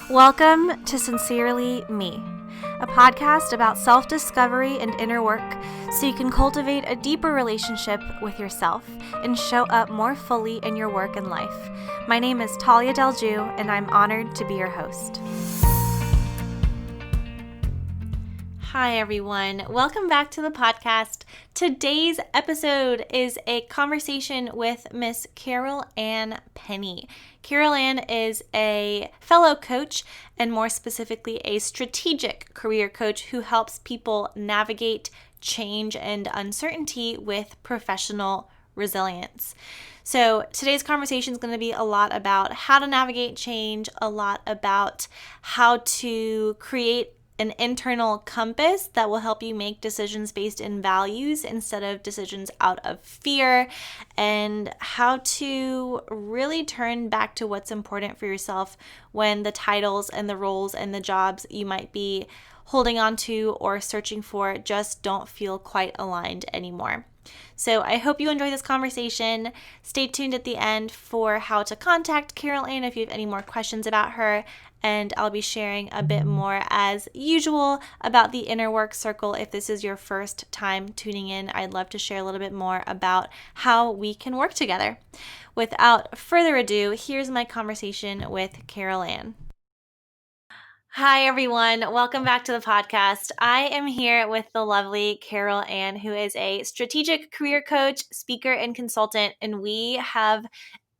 Welcome to Sincerely Me, a podcast about self-discovery and inner work so you can cultivate a deeper relationship with yourself and show up more fully in your work and life. My name is Tallia and I'm honored to be your host. Hi, everyone. Welcome back to the podcast. Today's episode is a conversation with Miss Carole Ann Penney. Carole Ann is a fellow coach and more specifically a strategic career coach who helps people navigate change and uncertainty with professional resilience. So today's conversation is going to be a lot about how to navigate change, a lot about how to create an internal compass that will help you make decisions based in values instead of decisions out of fear, and how to really turn back to what's important for yourself when the titles and the roles and the jobs you might be holding on to or searching for just don't feel quite aligned anymore. So I hope you enjoy this conversation. Stay tuned at the end for how to contact Carole Ann if you have any more questions about her. And I'll be sharing a bit more as usual about the Inner Work Circle. If this is your first time tuning in, I'd love to share a little bit more about how we can work together. Without further ado, here's my conversation with Carole Ann. Hi, everyone. Welcome back to the podcast. I am here with the lovely Carole Ann, who is a strategic career coach, speaker, and consultant. And we have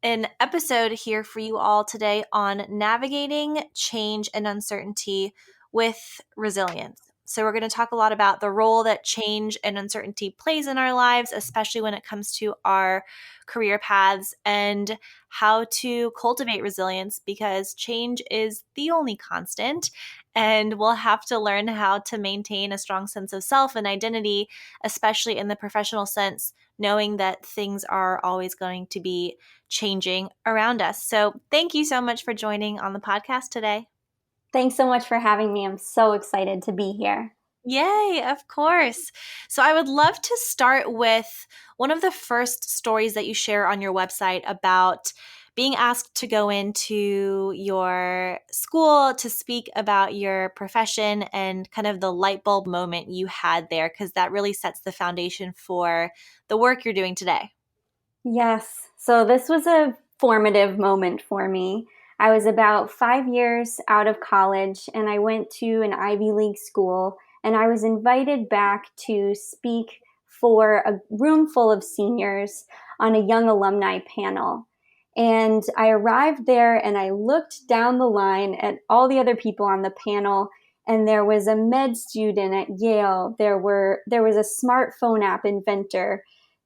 an episode here for you all today on navigating change and uncertainty with resilience. So we're going to talk a lot about the role that change and uncertainty plays in our lives, especially when it comes to our career paths, and how to cultivate resilience because change is the only constant. And we'll have to learn how to maintain a strong sense of self and identity, especially in the professional sense, knowing that things are always going to be changing around us. So thank you so much for joining on the podcast today. Thanks so much for having me. I'm so excited to be here. Yay, of course. So I would love to start with one of the first stories that you share on your website about being asked to go into your school to speak about your profession and kind of the light bulb moment you had there, because that really sets the foundation for the work you're doing today. Yes. So this was a formative moment for me. I was about 5 years out of college and I went to an Ivy League school, and I was invited back to speak for a room full of seniors on a young alumni panel. And I arrived there and I looked down the line at all the other people on the panel, and there was a med student at Yale. There was a smartphone app inventor,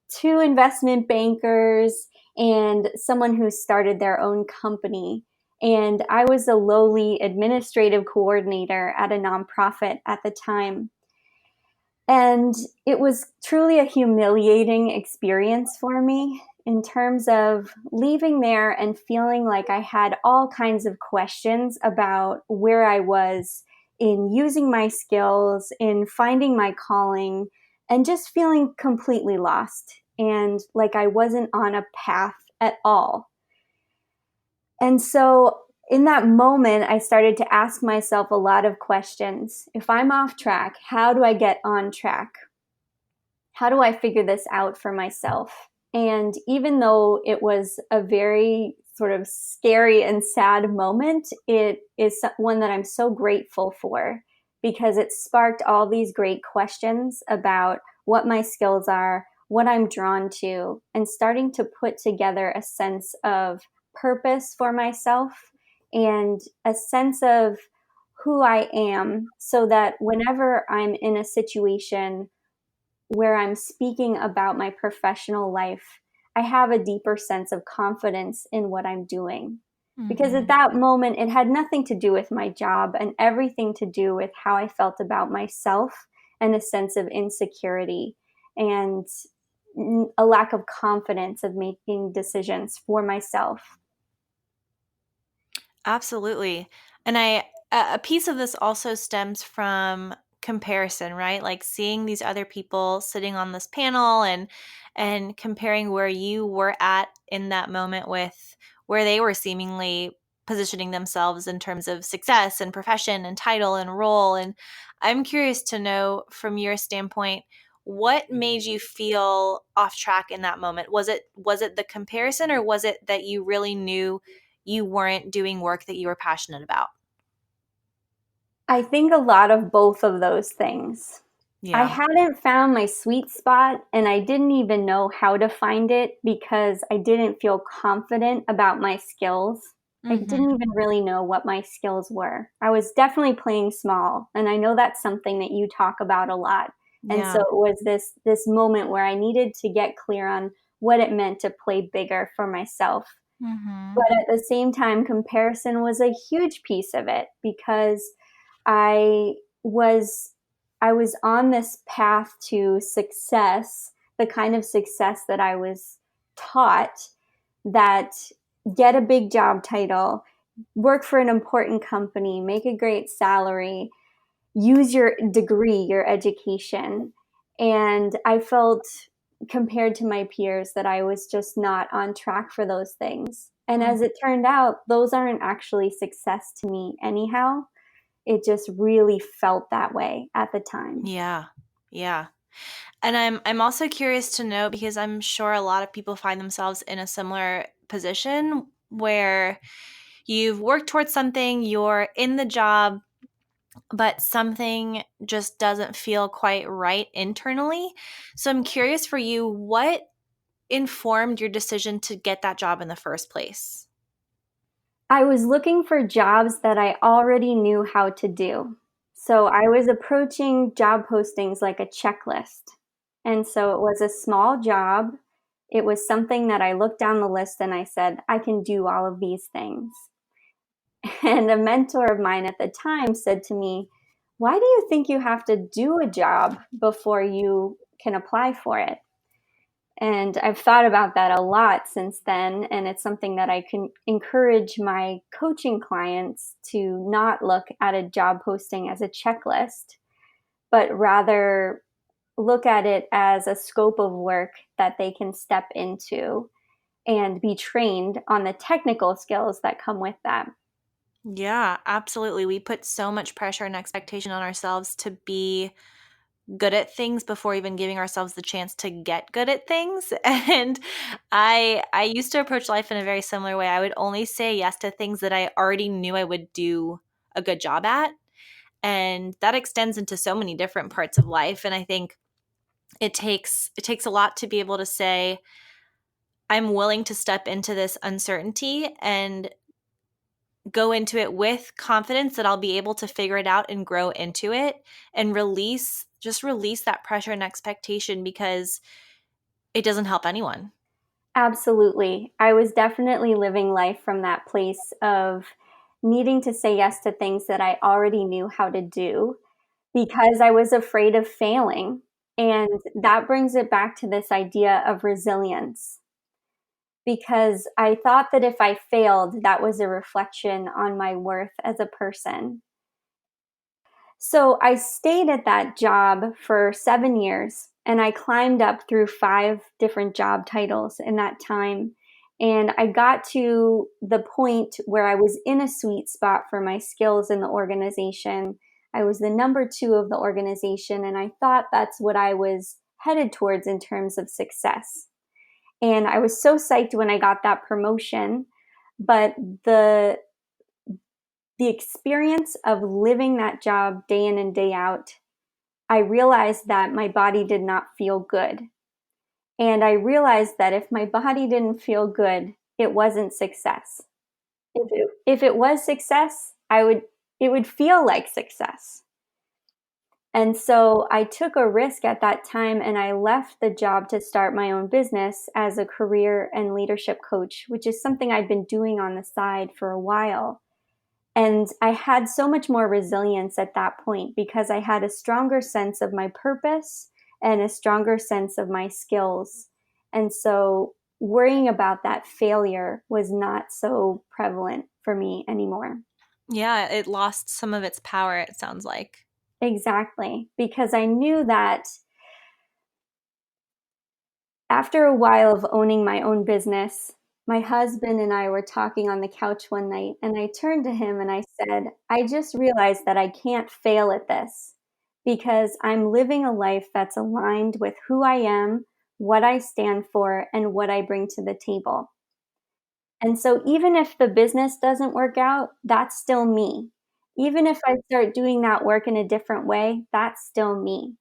2 investment bankers, and someone who started their own company. And I was a lowly administrative coordinator at a nonprofit at the time. And it was truly a humiliating experience for me in terms of leaving there and feeling like I had all kinds of questions about where I was in using my skills, in finding my calling, and just feeling completely lost and like I wasn't on a path at all. And so in that moment, I started to ask myself a lot of questions. If I'm off track, how do I get on track? How do I figure this out for myself? And even though it was a very sort of scary and sad moment, it is one that I'm so grateful for because it sparked all these great questions about what my skills are, what I'm drawn to, and starting to put together a sense of purpose for myself and a sense of who I am, so that whenever I'm in a situation where I'm speaking about my professional life, I have a deeper sense of confidence in what I'm doing. Because at that moment, it had nothing to do with my job and everything to do with how I felt about myself and a sense of insecurity and a lack of confidence of making decisions for myself. Absolutely. And a piece of this also stems from comparison, right? Like seeing these other people sitting on this panel and comparing where you were at in that moment with where they were seemingly positioning themselves in terms of success and profession and title and role. And I'm curious to know from your standpoint, what made you feel off track in that moment? Was it the comparison, or was it that you really knew you weren't doing work that you were passionate about? I think a lot of both of those things. I Yeah. hadn't found my sweet spot, and I didn't even know how to find it because I didn't feel confident about my skills. I Mhm. didn't even really know what my skills were. I was definitely playing small, and I know that's something that you talk about a lot. And so Yeah. it was this moment where I needed to get clear on what it meant to play bigger for myself. Mhm. But at the same time, comparison was a huge piece of it because I was I was on this path to success, the kind of success that I was taught, that get a big job title, work for an important company, make a great salary, use your degree, your education. And I felt, compared to my peers, that I was just not on track for those things. And Mm. as it turned out, those aren't actually success to me anyhow. It just really felt that way at the time. Yeah. Yeah. And I'm also curious to know, because I'm sure a lot of people find themselves in a similar position where you've worked towards something, you're in the job, but something just doesn't feel quite right internally. So I'm curious for you, what informed your decision to get that job in the first place? I was looking for jobs that I already knew how to do. So I was approaching job postings like a checklist. And so it was a small job. It was something that I looked down the list and I said, I can do all of these things. And a mentor of mine at the time said to me, why do you think you have to do a job before you can apply for it? And I've thought about that a lot since then. And it's something that I can encourage my coaching clients to not look at a job posting as a checklist, but rather look at it as a scope of work that they can step into and be trained on the technical skills that come with that. Yeah, absolutely. We put so much pressure and expectation on ourselves to be good at things before even giving ourselves the chance to get good at things. And I used to approach life in a very similar way. I would only say yes to things that I already knew I would do a good job at. And that extends into so many different parts of life. And I think it takes a lot to be able to say, I'm willing to step into this uncertainty and go into it with confidence that I'll be able to figure it out and grow into it, and release that pressure and expectation, because it doesn't help anyone. Absolutely. I was definitely living life from that place of needing to say yes to things that I already knew how to do because I was afraid of failing. And that brings it back to this idea of resilience. Because I thought that if I failed, that was a reflection on my worth as a person. So I stayed at that job for 7 years and I climbed up through 5 different job titles in that time. And I got to the point where I was in a sweet spot for my skills in the organization. I was the number 2 of the organization, and I thought that's what I was headed towards in terms of success. And I was so psyched when I got that promotion. But the experience of living that job day in and day out, I realized that my body did not feel good. And I realized that if my body didn't feel good, it wasn't success. If it was success, it would feel like success. And so I took a risk at that time and I left the job to start my own business as a career and leadership coach, which is something I'd been doing on the side for a while. And I had so much more resilience at that point because I had a stronger sense of my purpose and a stronger sense of my skills. And so worrying about that failure was not so prevalent for me anymore. Yeah, it lost some of its power, it sounds like. Exactly. Because I knew that after a while of owning my own business, My husband and I were talking on the couch one night, and I turned to him and I said, I just realized that I can't fail at this because I'm living a life that's aligned with who I am, what I stand for, and what I bring to the table. And so even if the business doesn't work out, that's still me. Even if I start doing that work in a different way, that's still me.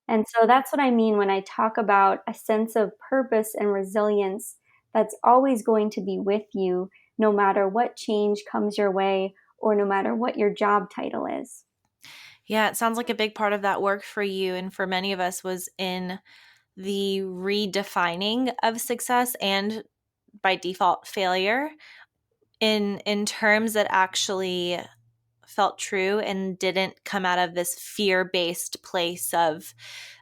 And so that's what I mean when I talk about a sense of purpose and resilience that's always going to be with you, no matter what change comes your way or no matter what your job title is. Yeah, it sounds like a big part of that work for you and for many of us was in the redefining of success and by default failure in terms that actually felt true and didn't come out of this fear-based place of,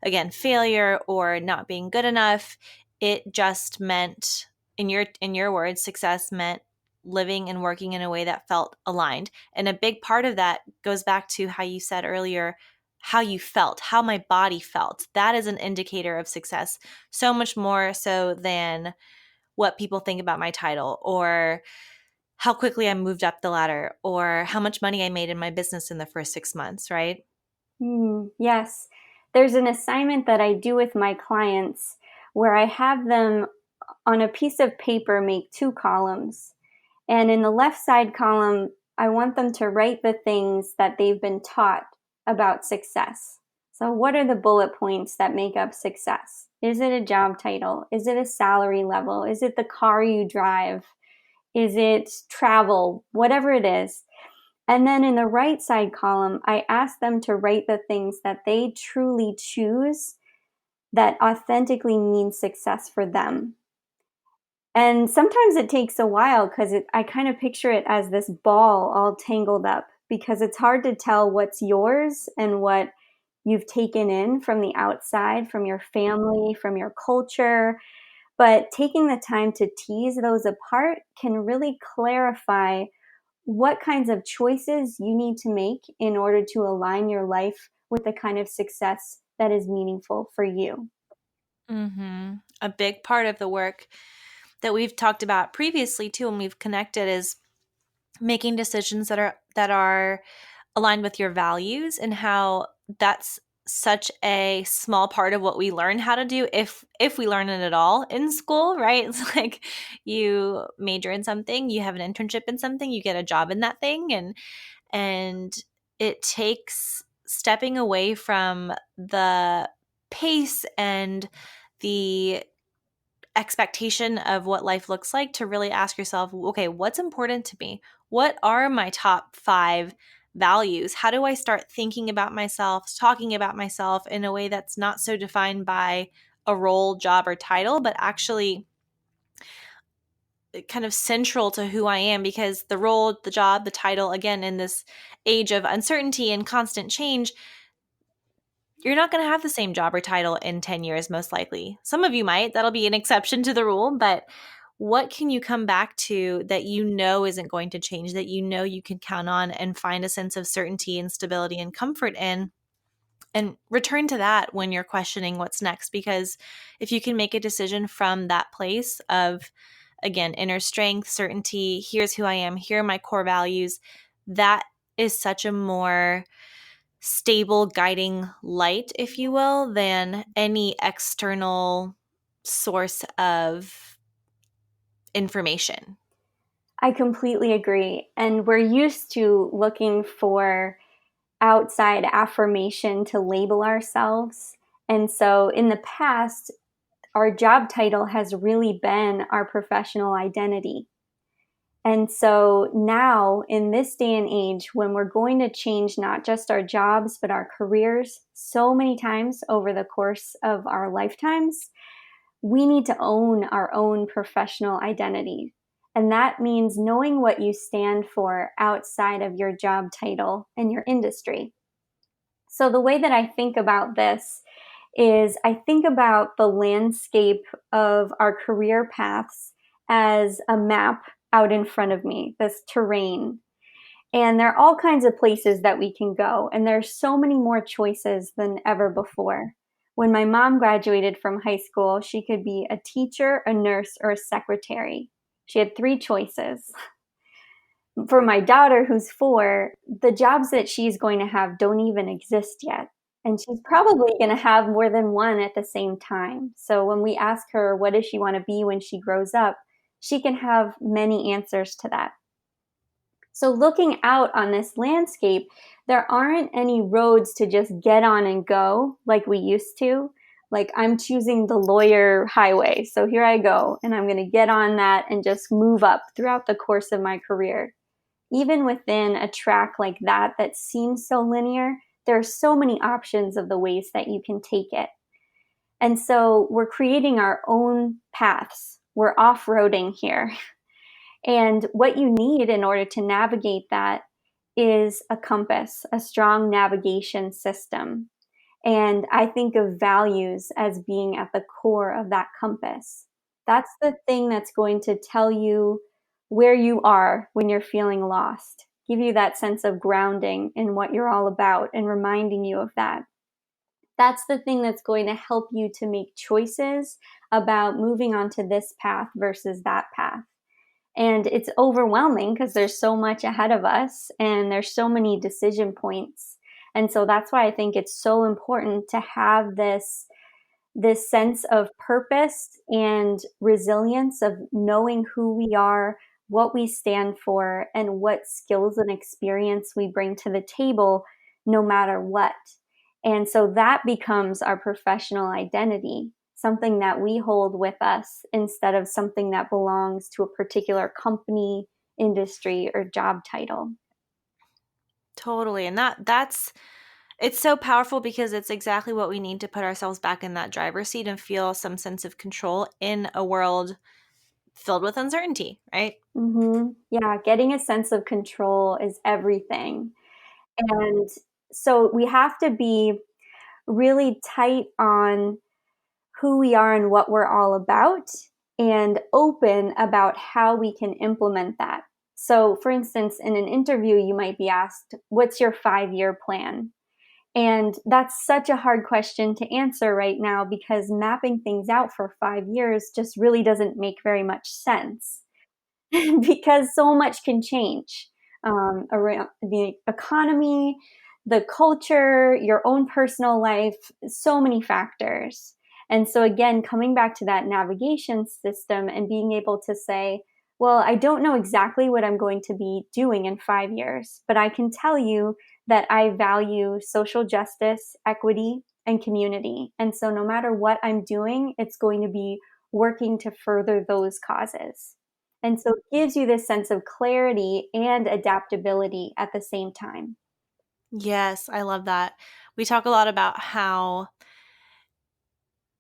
again, failure or not being good enough. It just meant, in your words, success meant living and working in a way that felt aligned. And a big part of that goes back to how you said earlier, how you felt, how my body felt. That is an indicator of success, so much more so than what people think about my title or how quickly I moved up the ladder or how much money I made in my business in the first 6 months, right? Yes. There's an assignment that I do with my clients where I have them on a piece of paper make two columns. And in the left side column, I want them to write the things that they've been taught about success. So, what are the bullet points that make up success? Is it a job title? Is it a salary level? Is it the car you drive? Is it travel? Whatever it is. And then in the right side column, I ask them to write the things that they truly choose that authentically mean success for them. And sometimes it takes a while because I kind of picture it as this ball all tangled up because it's hard to tell what's yours and what you've taken in from the outside, from your family, from your culture. But taking the time to tease those apart can really clarify what kinds of choices you need to make in order to align your life with the kind of success that is meaningful for you. A big part of the work that we've talked about previously too, when we've connected, is making decisions that are aligned with your values and how that's such a small part of what we learn how to do if we learn it at all in school, right? It's like you major in something, you have an internship in something, you get a job in that thing, and it takes stepping away from the pace and the expectation of what life looks like to really ask yourself, okay, what's important to me? What are my top 5 values? How do I start thinking about myself, talking about myself in a way that's not so defined by a role, job, or title, but actually kind of central to who I am? Because the role, the job, the title, again, in this age of uncertainty and constant change, you're not going to have the same job or title in 10 years, most likely. Some of you might. That'll be an exception to the rule. But what can you come back to that you know isn't going to change, that you know you can count on and find a sense of certainty and stability and comfort in? And return to that when you're questioning what's next. Because if you can make a decision from that place of, again, inner strength, certainty, here's who I am, here are my core values, that is such a more stable guiding light, if you will, than any external source of information. I completely agree. And we're used to looking for outside affirmation to label ourselves. And so in the past, our job title has really been our professional identity. And so now, in this day and age, when we're going to change not just our jobs, but our careers so many times over the course of our lifetimes, we need to own our own professional identity. And that means knowing what you stand for outside of your job title and your industry. So, the way that I think about this is I think about the landscape of our career paths as a map out in front of me, this terrain. And there are all kinds of places that we can go. And there's so many more choices than ever before. When my mom graduated from high school, she could be a teacher, a nurse, or a secretary. She had 3 choices. For my daughter, who's 4, the jobs that she's going to have don't even exist yet. And she's probably going to have more than one at the same time. So when we ask her, what does she want to be when she grows up? She can have many answers to that. So looking out on this landscape, there aren't any roads to just get on and go like we used to. Like, I'm choosing the lawyer highway. So here I go, and I'm going to get on that and just move up throughout the course of my career. Even within a track like that that seems so linear, there are so many options of the ways that you can take it. And so we're creating our own paths. We're off-roading here. And what you need in order to navigate that is a compass, a strong navigation system. And I think of values as being at the core of that compass. That's the thing that's going to tell you where you are when you're feeling lost, give you that sense of grounding in what you're all about and reminding you of that. That's the thing that's going to help you to make choices about moving on to this path versus that path. And it's overwhelming because there's so much ahead of us and there's so many decision points. And so that's why I think it's so important to have this sense of purpose and resilience of knowing who we are, what we stand for, and what skills and experience we bring to the table, no matter what. And so that becomes our professional identity, something that we hold with us instead of something that belongs to a particular company, industry, or job title. Totally. And that's it's so powerful because it's exactly what we need to put ourselves back in that driver's seat and feel some sense of control in a world filled with uncertainty, right? Mm-hmm. Yeah, getting a sense of control is everything. And so we have to be really tight on who we are and what we're all about, and open about how we can implement that. So, for instance, in an interview, you might be asked, what's your 5-year plan? And that's such a hard question to answer right now because mapping things out for 5 years just really doesn't make very much sense. Because so much can change around the economy, the culture, your own personal life, so many factors. And so, again, coming back to that navigation system and being able to say, well, I don't know exactly what I'm going to be doing in 5 years, but I can tell you that I value social justice, equity, and community. And so, no matter what I'm doing, it's going to be working to further those causes. And so it gives you this sense of clarity and adaptability at the same time. Yes, I love that. We talk a lot about how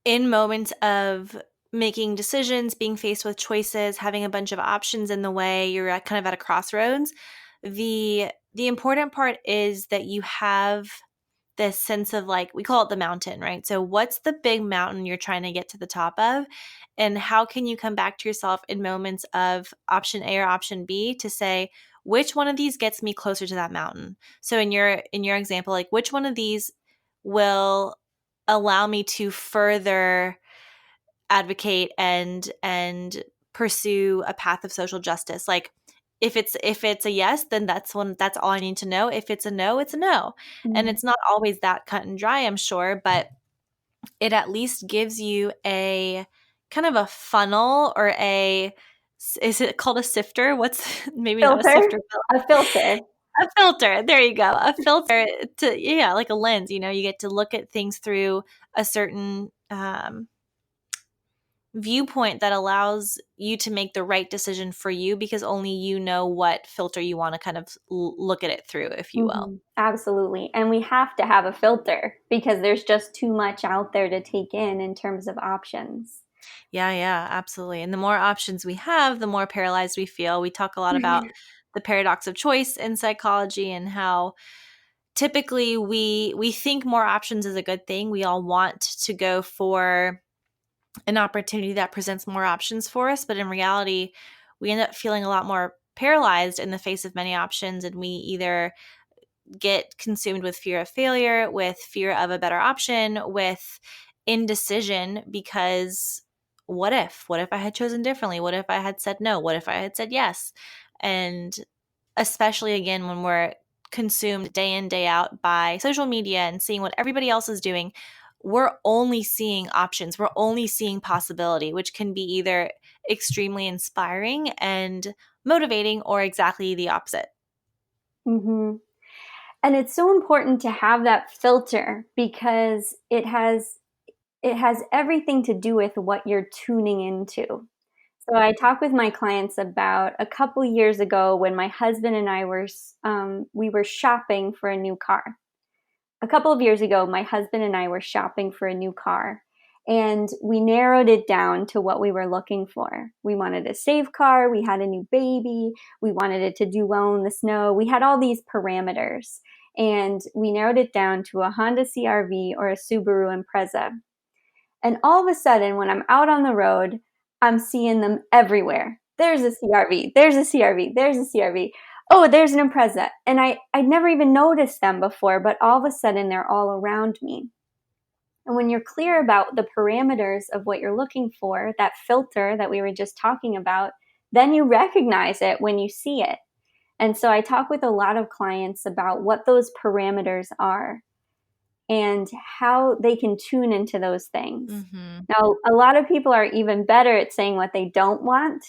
in moments of making decisions, being faced with choices, having a bunch of options in the way, you're kind of at a crossroads. The important part is that you have this sense of, like, we call it the mountain, right? So what's the big mountain you're trying to get to the top of? And how can you come back to yourself in moments of option A or option B to say, which one of these gets me closer to that mountain? So in your example, like, which one of these will allow me to further advocate and pursue a path of social justice? Like, if it's a yes, then that's all I need to know. If it's a no, it's a no. And Mm. it's not always that cut and dry, I'm sure, but it at least gives you a kind of a funnel, or is it called a sifter? What's maybe not a Filter, sifter, but a filter. a filter. There you go. A filter to, yeah, like a lens, you get to look at things through a certain viewpoint that allows you to make the right decision for you, because only you know what filter you want to kind of look at it through, if you will. Mm-hmm. Absolutely. And we have to have a filter because there's just too much out there to take in terms of options. Yeah, absolutely. And the more options we have, the more paralyzed we feel. We talk a lot about the paradox of choice in psychology and how typically we think more options is a good thing. We all want to go for an opportunity that presents more options for us, but in reality, we end up feeling a lot more paralyzed in the face of many options, and we either get consumed with fear of failure, with fear of a better option, with indecision, because what if? What if I had chosen differently? What if I had said no? What if I had said yes? And especially again, when we're consumed day in, day out by social media and seeing what everybody else is doing, we're only seeing options. We're only seeing possibility, which can be either extremely inspiring and motivating or exactly the opposite. Mm-hmm. And it's so important to have that filter because it has everything to do with what you're tuning into. So I talk with my clients about a couple years ago when my husband and I we were shopping for a new car. A couple of years ago, my husband and I were shopping for a new car, and we narrowed it down to what we were looking for. We wanted a safe car. We had a new baby. We wanted it to do well in the snow. We had all these parameters, and we narrowed it down to a Honda CRV or a Subaru Impreza. And all of a sudden, when I'm out on the road, I'm seeing them everywhere. There's a CRV, there's a CRV, there's a CRV. Oh, there's an Impreza. And I'd never even noticed them before, but all of a sudden they're all around me. And when you're clear about the parameters of what you're looking for, that filter that we were just talking about, then you recognize it when you see it. And so I talk with a lot of clients about what those parameters are and how they can tune into those things. Mm-hmm. Now, a lot of people are even better at saying what they don't want.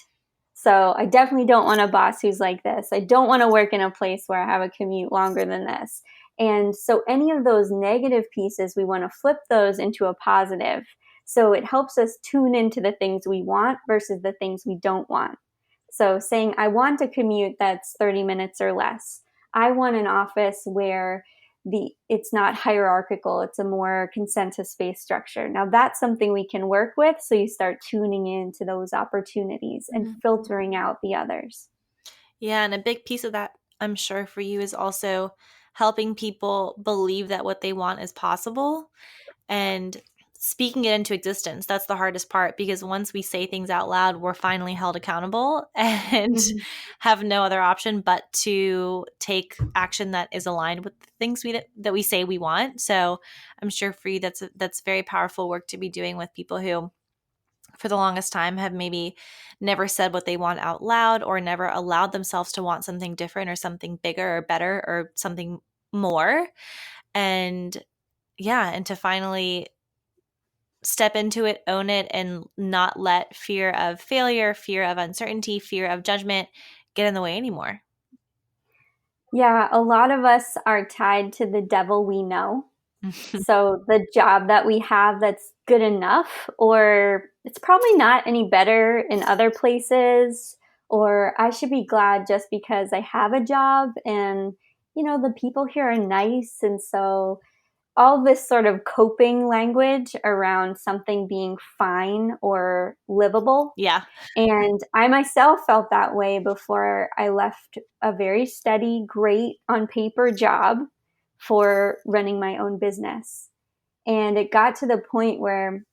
So I definitely don't want a boss who's like this. I don't want to work in a place where I have a commute longer than this. And so any of those negative pieces, we want to flip those into a positive. So it helps us tune into the things we want versus the things we don't want. So saying, I want a commute that's 30 minutes or less. I want an office where it's not hierarchical, it's a more consensus-based structure. Now that's something we can work with, so you start tuning into those opportunities and filtering out the others. Yeah, and a big piece of that, I'm sure, for you is also helping people believe that what they want is possible and speaking it into existence. That's the hardest part, because once we say things out loud, we're finally held accountable and Mm-hmm. have no other option but to take action that is aligned with the things that we say we want. So I'm sure for you that's very powerful work to be doing with people who for the longest time have maybe never said what they want out loud or never allowed themselves to want something different or something bigger or better or something more. And yeah, and to finally step into it, own it, and not let fear of failure, fear of uncertainty, fear of judgment get in the way anymore. Yeah, a lot of us are tied to the devil we know. So the job that we have that's good enough, or it's probably not any better in other places, or I should be glad just because I have a job and, the people here are nice. And so all this sort of coping language around something being fine or livable. Yeah. And I myself felt that way before I left a very steady, great on paper job for running my own business. And it got to the point where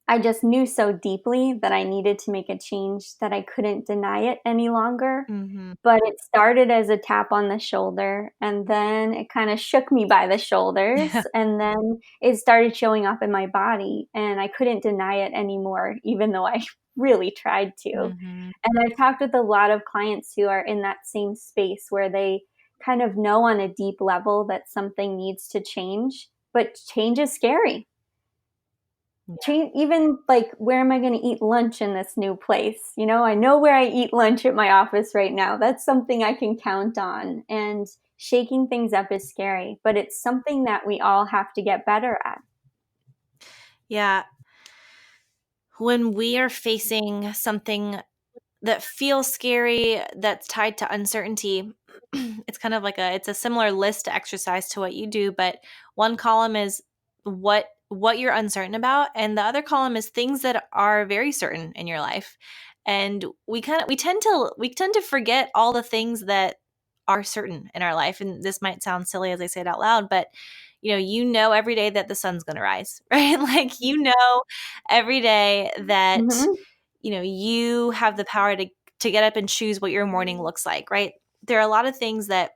I just knew so deeply that I needed to make a change that I couldn't deny it any longer. Mm-hmm. But it started as a tap on the shoulder, and then it kind of shook me by the shoulders, and then it started showing up in my body, and I couldn't deny it anymore, even though I really tried to. Mm-hmm. And I've talked with a lot of clients who are in that same space where they kind of know on a deep level that something needs to change, but change is scary. Change, even like, where am I going to eat lunch in this new place? I know where I eat lunch at my office right now. That's something I can count on. And shaking things up is scary, but it's something that we all have to get better at. Yeah. When we are facing something that feels scary, that's tied to uncertainty, it's kind of like it's a similar list exercise to what you do, but one column is what you're uncertain about, and the other column is things that are very certain in your life. And we tend to forget all the things that are certain in our life. And this might sound silly as I say it out loud, but every day that the sun's going to rise, right? Like, every day that Mm-hmm. you have the power to get up and choose what your morning looks like, right? There are a lot of things that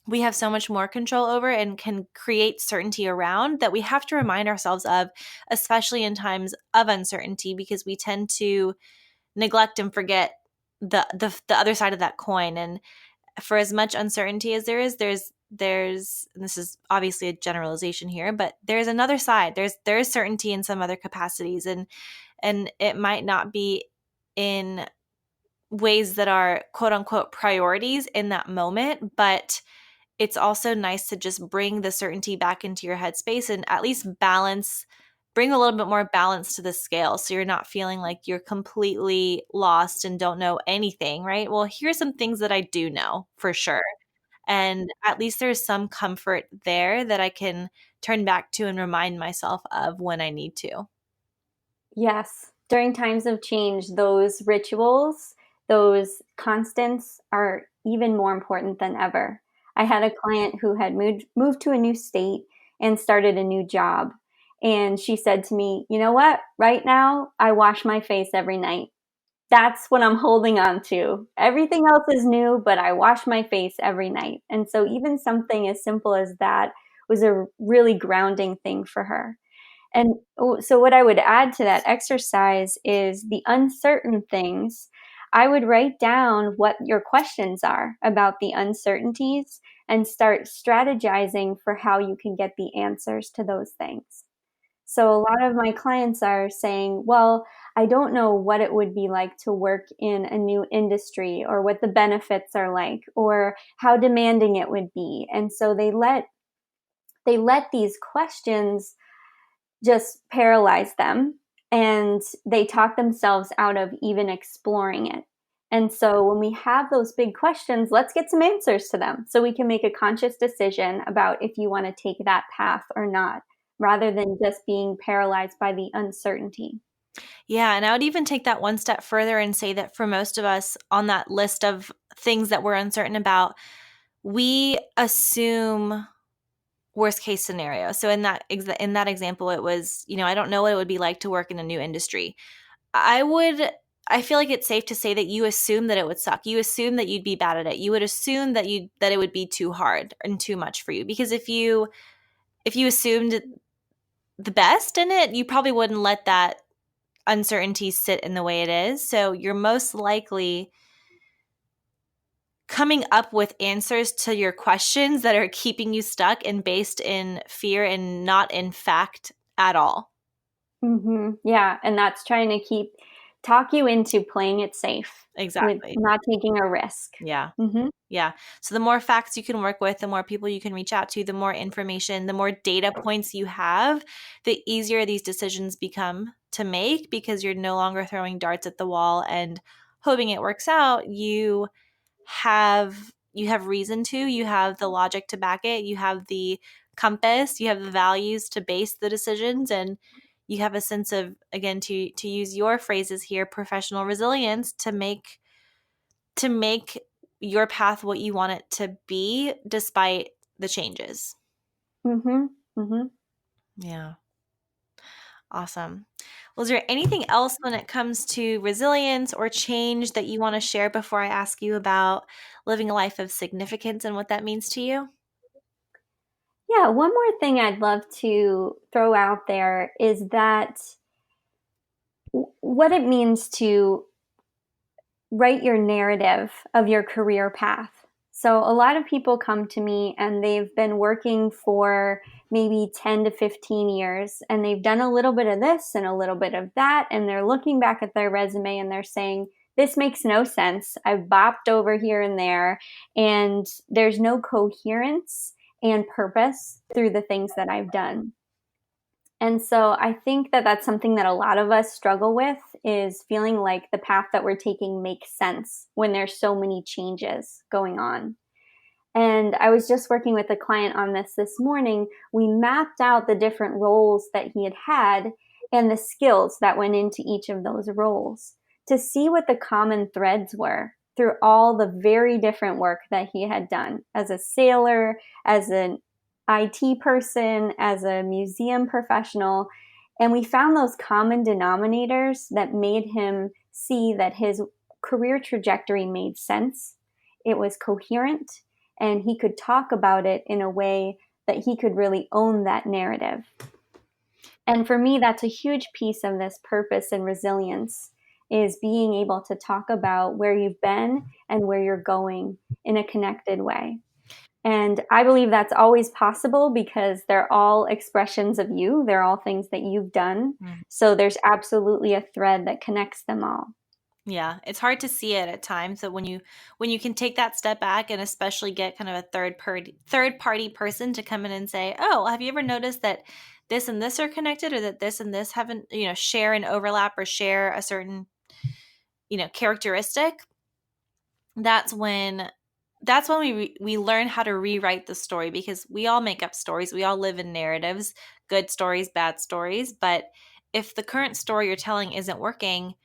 we have so much more control over and can create certainty around, that we have to remind ourselves of, especially in times of uncertainty, because we tend to neglect and forget the other side of that coin. And for as much uncertainty as there is, there's and this is obviously a generalization here, but there's another side. There is certainty in some other capacities, and it might not be in ways that are quote unquote priorities in that moment, but it's also nice to just bring the certainty back into your headspace and at least bring a little bit more balance to the scale, so you're not feeling like you're completely lost and don't know anything, right? Well, here's some things that I do know for sure. And at least there's some comfort there that I can turn back to and remind myself of when I need to. Yes. During times of change, those rituals, those constants are even more important than ever. I had a client who had moved to a new state and started a new job. And she said to me, "You know what? Right now, I wash my face every night. That's what I'm holding on to. Everything else is new, but I wash my face every night." And so even something as simple as that was a really grounding thing for her. And so, what I would add to that exercise is the uncertain things. I would write down what your questions are about the uncertainties and start strategizing for how you can get the answers to those things. So, a lot of my clients are saying, "Well, I don't know what it would be like to work in a new industry, or what the benefits are like, or how demanding it would be." And so they let these questions just paralyze them, and they talk themselves out of even exploring it. And so when we have those big questions, let's get some answers to them so we can make a conscious decision about if you want to take that path or not, rather than just being paralyzed by the uncertainty. Yeah, and I would even take that one step further and say that for most of us on that list of things that we're uncertain about, we assume worst case scenario. So in that example, it was, I don't know what it would be like to work in a new industry. I would I feel like it's safe to say that you assume that it would suck. You assume that you'd be bad at it. You would assume that it would be too hard and too much for you, because if you assumed the best in it, you probably wouldn't let that uncertainty sit in the way it is. So you're most likely coming up with answers to your questions that are keeping you stuck and based in fear and not in fact at all. Yeah, and that's trying to talk you into playing it safe with Exactly. not taking a risk. Yeah. Hmm. Yeah. So the more facts you can work with, the more people you can reach out to, the more information, the more data points you have, the easier these decisions become to make, because you're no longer throwing darts at the wall and hoping it works out. You have reason to, you have the logic to back it, you have the compass, you have the values to base the decisions, and you have a sense of, again, to use your phrases here, professional resilience to make your path what you want it to be despite the changes. Hmm. Hmm. Yeah. Awesome. Well, is there anything else when it comes to resilience or change that you want to share before I ask you about living a life of significance and what that means to you? Yeah, one more thing I'd love to throw out there is that what it means to write your narrative of your career path. So, a lot of people come to me and they've been working for maybe 10 to 15 years, and they've done a little bit of this and a little bit of that. And they're looking back at their resume and they're saying, "This makes no sense. I've bopped over here and there, and there's no coherence and purpose through the things that I've done." And so I think that that's something that a lot of us struggle with, is feeling like the path that we're taking makes sense when there's so many changes going on. And I was just working with a client on this morning. We mapped out the different roles that he had had and the skills that went into each of those roles to see what the common threads were through all the very different work that he had done as a sailor, as an IT person, as a museum professional. And we found those common denominators that made him see that his career trajectory made sense. It was coherent, and he could talk about it in a way that he could really own that narrative. And for me, that's a huge piece of this purpose and resilience, is being able to talk about where you've been and where you're going in a connected way. And I believe that's always possible because they're all expressions of you. They're all things that you've done. Mm. So there's absolutely a thread that connects them all. Yeah, it's hard to see it at times. So when you can take that step back and especially get kind of a third party person to come in and say, "Oh, have you ever noticed that this and this are connected, or that this and this haven't, share an overlap or share a certain, characteristic?" That's when we learn how to rewrite the story, because we all make up stories. We all live in narratives, good stories, bad stories, but if the current story you're telling isn't working,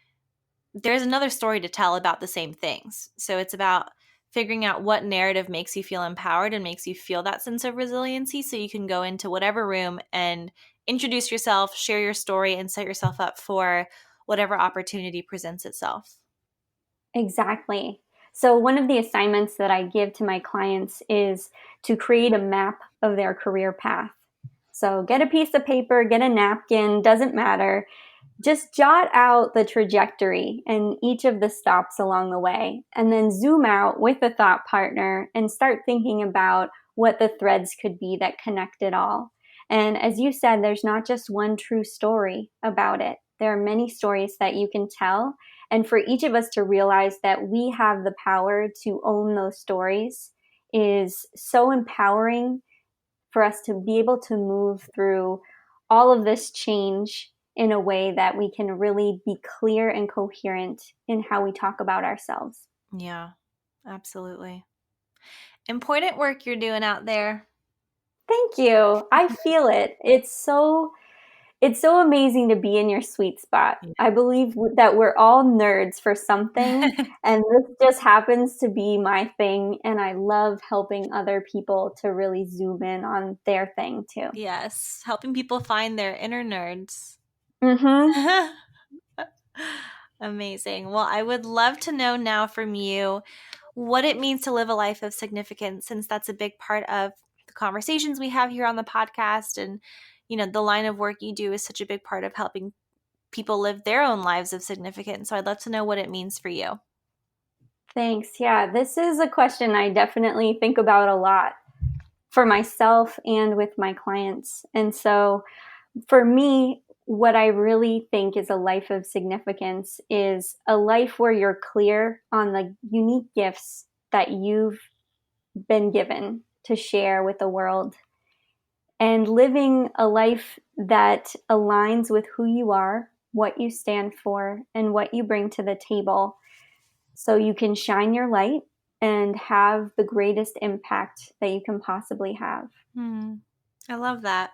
there's another story to tell about the same things. So it's about figuring out what narrative makes you feel empowered and makes you feel that sense of resiliency, so you can go into whatever room and introduce yourself, share your story, and set yourself up for whatever opportunity presents itself. Exactly. So, one of the assignments that I give to my clients is to create a map of their career path. So, get a piece of paper, get a napkin, doesn't matter. Just jot out the trajectory and each of the stops along the way, and then zoom out with a thought partner and start thinking about what the threads could be that connect it all. And as you said, there's not just one true story about it. There are many stories that you can tell. And for each of us to realize that we have the power to own those stories is so empowering for us to be able to move through all of this change in a way that we can really be clear and coherent in how we talk about ourselves. Yeah, absolutely. Important work you're doing out there. Thank you. I feel it. It's so amazing to be in your sweet spot. I believe that we're all nerds for something, Yeah. and this just happens to be my thing, and I love helping other people to really zoom in on their thing too. Yes, helping people find their inner nerds. Mhm. Amazing. Well, I would love to know now from you what it means to live a life of significance, since that's a big part of the conversations we have here on the podcast. And, the line of work you do is such a big part of helping people live their own lives of significance. So I'd love to know what it means for you. Thanks. Yeah, this is a question I definitely think about a lot for myself and with my clients. And so for me, what I really think is a life of significance is a life where you're clear on the unique gifts that you've been given to share with the world, and living a life that aligns with who you are, what you stand for, and what you bring to the table, so you can shine your light and have the greatest impact that you can possibly have. I love that.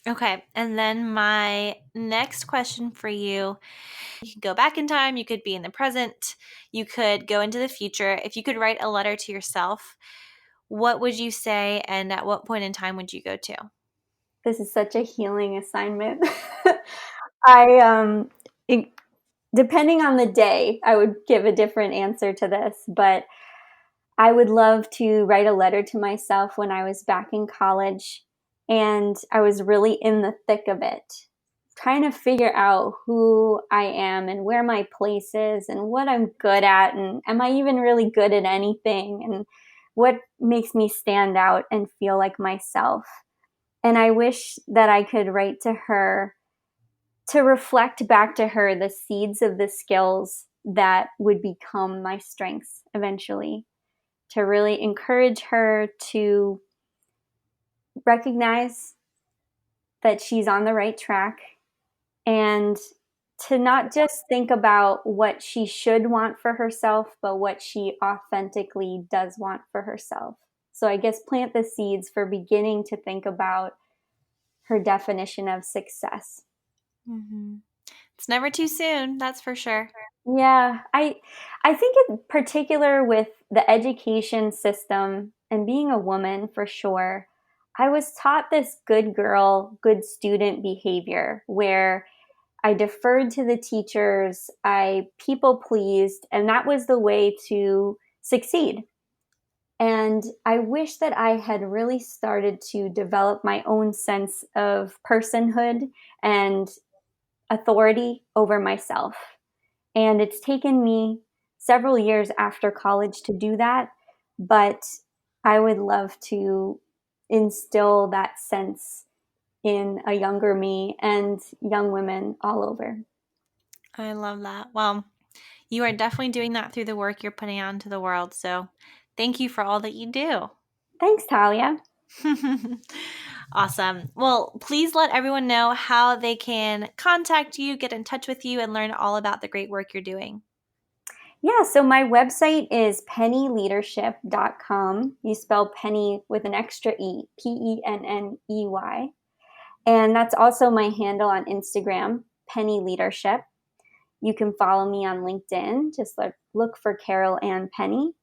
Okay. And then my next question for you: you could go back in time, you could be in the present, you could go into the future. If you could write a letter to yourself, what would you say, and at what point in time would you go to? This is such a healing assignment. I it, Depending on the day, I would give a different answer to this, but I would love to write a letter to myself when I was back in college and I was really in the thick of it, trying to figure out who I am and where my place is and what I'm good at, and am I even really good at anything, and what makes me stand out and feel like myself. And I wish that I could write to her to reflect back to her the seeds of the skills that would become my strengths eventually, to really encourage her to recognize that she's on the right track, and to not just think about what she should want for herself, but what she authentically does want for herself. So I guess plant the seeds for beginning to think about her definition of success. Mm-hmm. It's never too soon, that's for sure. Yeah, I think in particular with the education system and being a woman for sure, I was taught this good girl, good student behavior where I deferred to the teachers, I people pleased, and that was the way to succeed. And I wish that I had really started to develop my own sense of personhood and authority over myself. And it's taken me several years after college to do that, but I would love to instill that sense in a younger me and young women all over. I love that. Well, you are definitely doing that through the work you're putting out into the world. So thank you for all that you do. Thanks, Tallia. Awesome. Well, please let everyone know how they can contact you, get in touch with you, and learn all about the great work you're doing. Yeah, so my website is pennyleadership.com. You spell penny with an extra E, Penney. And that's also my handle on Instagram, Penny Leadership. You can follow me on LinkedIn. Just look for Carole Ann Penney.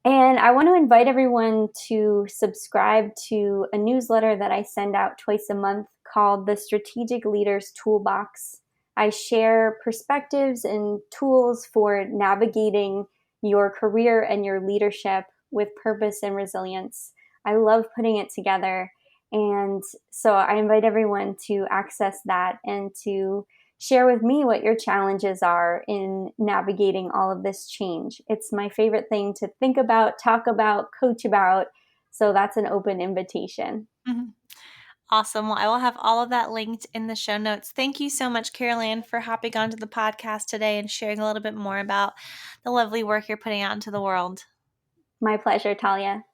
And I want to invite everyone to subscribe to a newsletter that I send out twice a month called the Strategic Leaders Toolbox. I share perspectives and tools for navigating your career and your leadership with purpose and resilience. I love putting it together. And so I invite everyone to access that and to share with me what your challenges are in navigating all of this change. It's my favorite thing to think about, talk about, coach about. So that's an open invitation. Mm-hmm. Awesome. Well, I will have all of that linked in the show notes. Thank you so much, Carole Ann, for hopping onto the podcast today and sharing a little bit more about the lovely work you're putting out into the world. My pleasure, Tallia.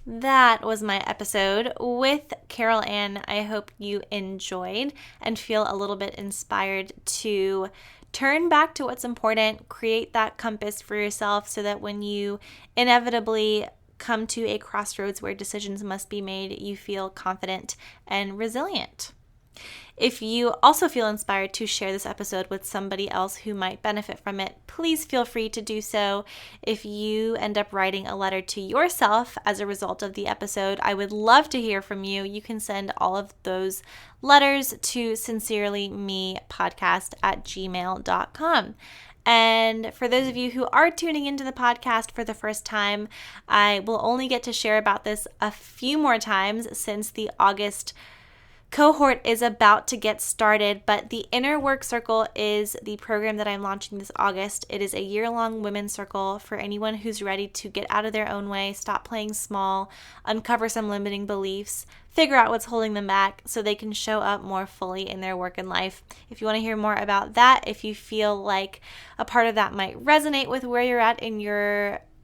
That was my episode with Carole Ann. I hope you enjoyed and feel a little bit inspired to turn back to what's important, create that compass for yourself so that when you inevitably come to a crossroads where decisions must be made, you feel confident and resilient. If you also feel inspired to share this episode with somebody else who might benefit from it, please feel free to do so. If you end up writing a letter to yourself as a result of the episode, I would love to hear from you. You can send all of those letters to sincerelymepodcast@gmail.com. And for those of you who are tuning into the podcast for the first time, I will only get to share about this a few more times since the August cohort is about to get started, but the Inner Work Circle is the program that I'm launching this August. It is a year-long women's circle for anyone who's ready to get out of their own way, stop playing small, uncover some limiting beliefs, figure out what's holding them back so they can show up more fully in their work and life. If you want to hear more about that, if you feel like a part of that might resonate with where you're at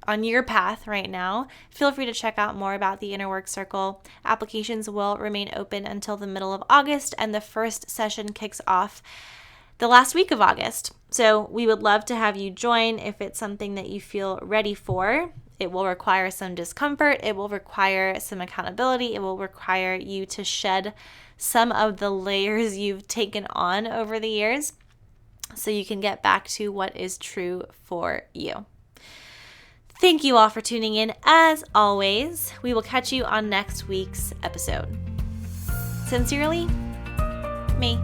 on your path right now, feel free to check out more about the Inner Work Circle. Applications will remain open until the middle of August, and the first session kicks off the last week of August. So we would love to have you join if it's something that you feel ready for. It will require some discomfort. It will require some accountability. It will require you to shed some of the layers you've taken on over the years so you can get back to what is true for you. Thank you all for tuning in. As always, we will catch you on next week's episode. Sincerely, me.